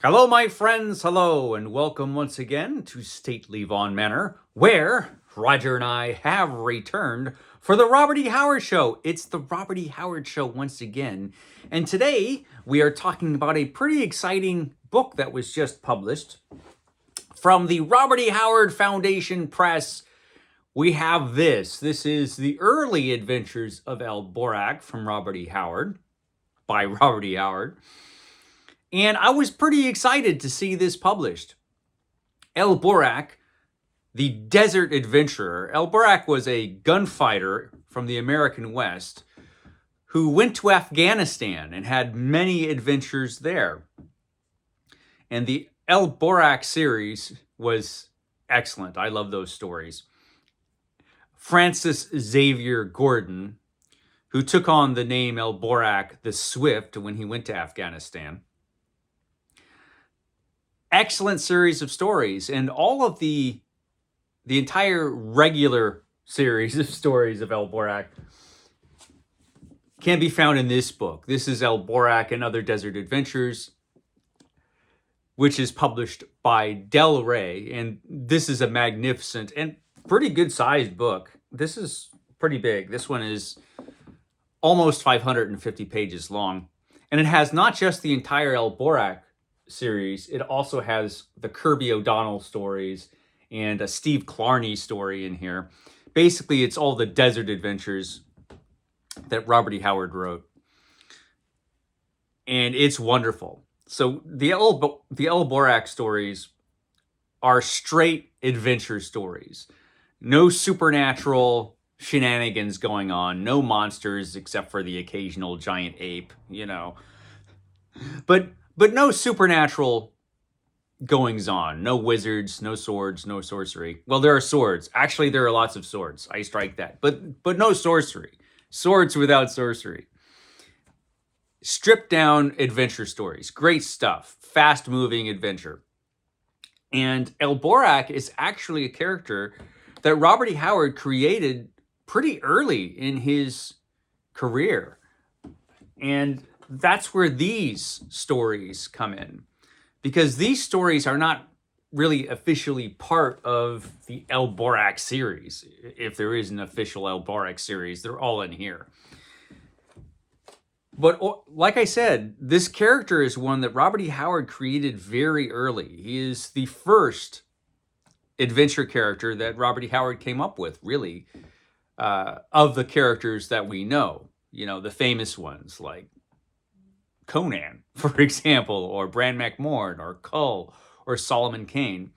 Hello, my friends. Hello, and welcome once again to stately Vaughan Manor, where Roger and I have returned for the Robert E. Howard Show. It's the Robert E. Howard Show once again. And today we are talking about a pretty exciting book that was just published from the Robert E. Howard Foundation Press. We have this. This is The Early Adventures of El Borak from Robert E. Howard, by Robert E. Howard. And I was pretty excited to see this published. El Borak, the desert adventurer. El Borak was a gunfighter from the American West who went to Afghanistan and had many adventures there. And the El Borak series was excellent. I love those stories. Francis Xavier Gordon, who took on the name El Borak the Swift when he went to Afghanistan. Excellent series of stories, and all of the entire regular series of stories of El Borak can be found in this book. This is El Borak and Other Desert Adventures, which is published by Del Rey, and this is a magnificent and pretty good sized book. This is pretty big. This one is almost 550 pages long, and it has not just the entire El Borak series, it also has the Kirby O'Donnell stories and a Steve Clarney story in here. Basically, it's all the desert adventures that Robert E. Howard wrote. And it's wonderful. So the El Borak stories are straight adventure stories. No supernatural shenanigans going on, no monsters except for the occasional giant ape, But no supernatural goings on. No wizards, no swords, no sorcery. Well, there are swords. Actually, there are lots of swords. I strike that. But no sorcery. Swords without sorcery. Stripped down adventure stories. Great stuff. Fast moving adventure. And El Borak is actually a character that Robert E. Howard created pretty early in his career. And that's where these stories come in, because these stories are not really officially part of the El Borak series. If there is an official El Borak series, they're all in here. But like I said, this character is one that Robert E. Howard created very early. He is the first adventure character that Robert E. Howard came up with, really, of the characters that we know. The famous ones like Conan, for example, or Bran MacMorn, or Kull, or Solomon Kane.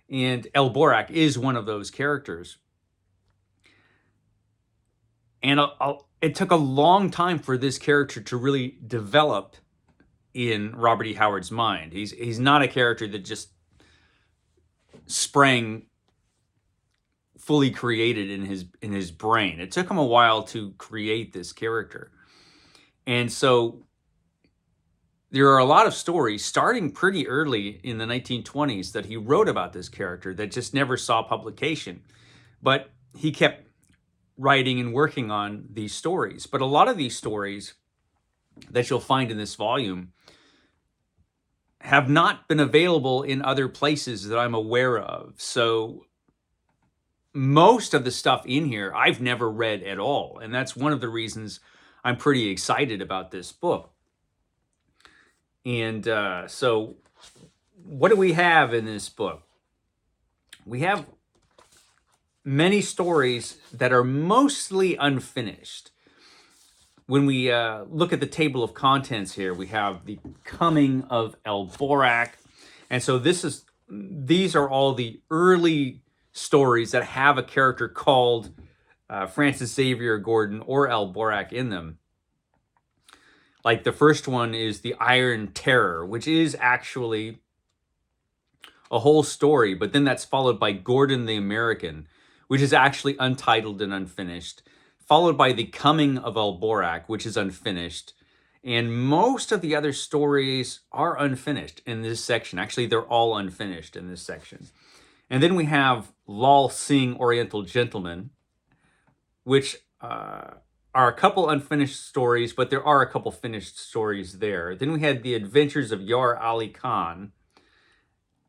And El Borak is one of those characters. And it took a long time for this character to really develop in Robert E. Howard's mind. He's not a character that just sprang fully created in his brain. It took him a while to create this character. And so there are a lot of stories starting pretty early in the 1920s that he wrote about this character that just never saw publication. But he kept writing and working on these stories. But a lot of these stories that you'll find in this volume have not been available in other places that I'm aware of. So most of the stuff in here I've never read at all. And that's one of the reasons I'm pretty excited about this book. And so what do we have in this book? We have many stories that are mostly unfinished. When we look at the table of contents here, we have the coming of El Borak. And so these are all the early stories that have a character called Francis Xavier Gordon or El Borak in them. Like the first one is The Iron Terror, which is actually a whole story, but then that's followed by Gordon the American, which is actually untitled and unfinished, followed by The Coming of El Borak, which is unfinished. And most of the other stories are unfinished in this section. Actually, they're all unfinished in this section. And then we have Lal Singh Oriental Gentleman, which are a couple unfinished stories, but there are a couple finished stories there. Then we had The Adventures of Yar Ali Khan,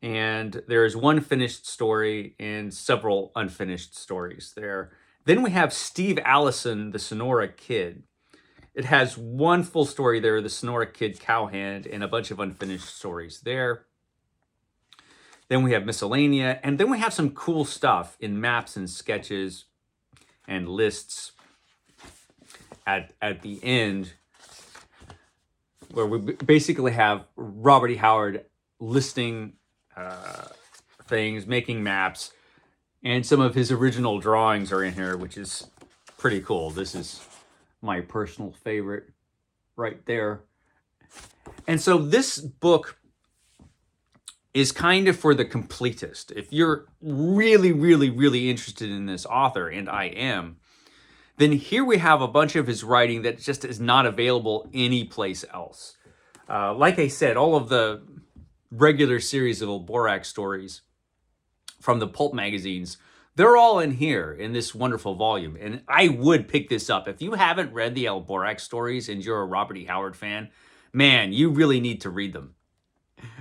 And there's one finished story and several unfinished stories there. Then we have Steve Allison, the Sonora Kid. It has one full story there, the Sonora Kid Cowhand, and a bunch of unfinished stories there. Then we have Miscellanea, and then we have some cool stuff in maps and sketches and lists at the end, where we basically have Robert E. Howard listing things, making maps, and some of his original drawings are in here, which is pretty cool. This is my personal favorite right there. And so this book is kind of for the completist. If you're really, really, really interested in this author, and I am, then here we have a bunch of his writing that just is not available anyplace else. Like I said, all of the regular series of Borak stories from the pulp magazines, they're all in here in this wonderful volume. And I would pick this up. If you haven't read the Borak stories and you're a Robert E. Howard fan, man, you really need to read them.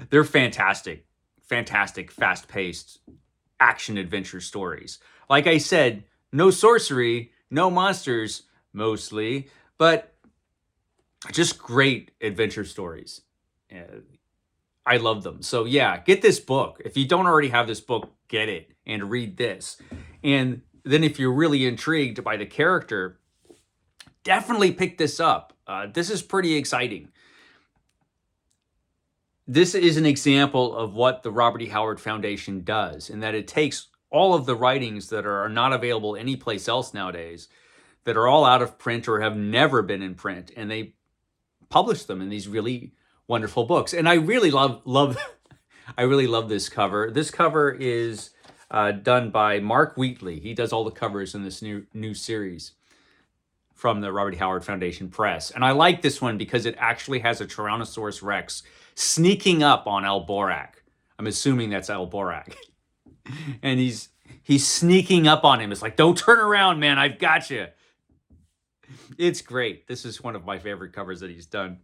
They're fantastic, fantastic, fast-paced action-adventure stories. Like I said, no sorcery, no monsters, mostly, but just great adventure stories. I love them. So yeah, get this book. If you don't already have this book, get it and read this. And then if you're really intrigued by the character, definitely pick this up. This is pretty exciting. This is an example of what the Robert E. Howard Foundation does, in that it takes all of the writings that are not available anyplace else nowadays, that are all out of print or have never been in print, and they publish them in these really wonderful books. And I really love I really love this cover. This cover is done by Mark Wheatley. He does all the covers in this new series from the Robert E. Howard Foundation Press. And I like this one because it actually has a Tyrannosaurus Rex sneaking up on Borak. I'm assuming that's Borak. And he's sneaking up on him. It's like, don't turn around, man. I've got you. It's great. This is one of my favorite covers that he's done.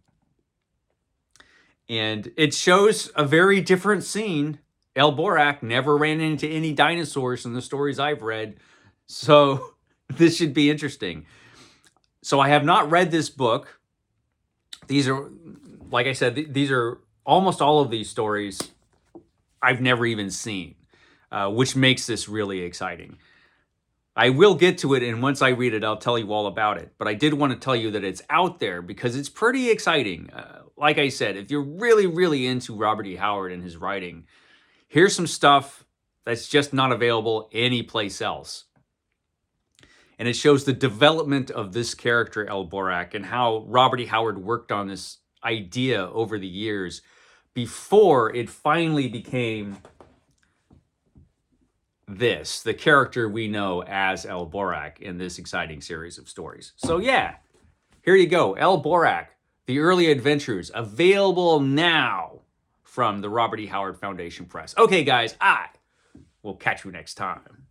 And it shows a very different scene. Borak never ran into any dinosaurs in the stories I've read. So this should be interesting. So I have not read this book. These are, like I said, these are almost all of these stories I've never even seen, which makes this really exciting. I will get to it, and once I read it, I'll tell you all about it. But I did want to tell you that it's out there because it's pretty exciting. Like I said, if you're really, really into Robert E. Howard and his writing, here's some stuff that's just not available anyplace else. And it shows the development of this character, Borak, and how Robert E. Howard worked on this idea over the years before it finally became the character we know as Borak in this exciting series of stories. So yeah, here you go. Borak, The Early Adventures, available now from the Robert E. Howard Foundation Press. Okay, guys, I will catch you next time.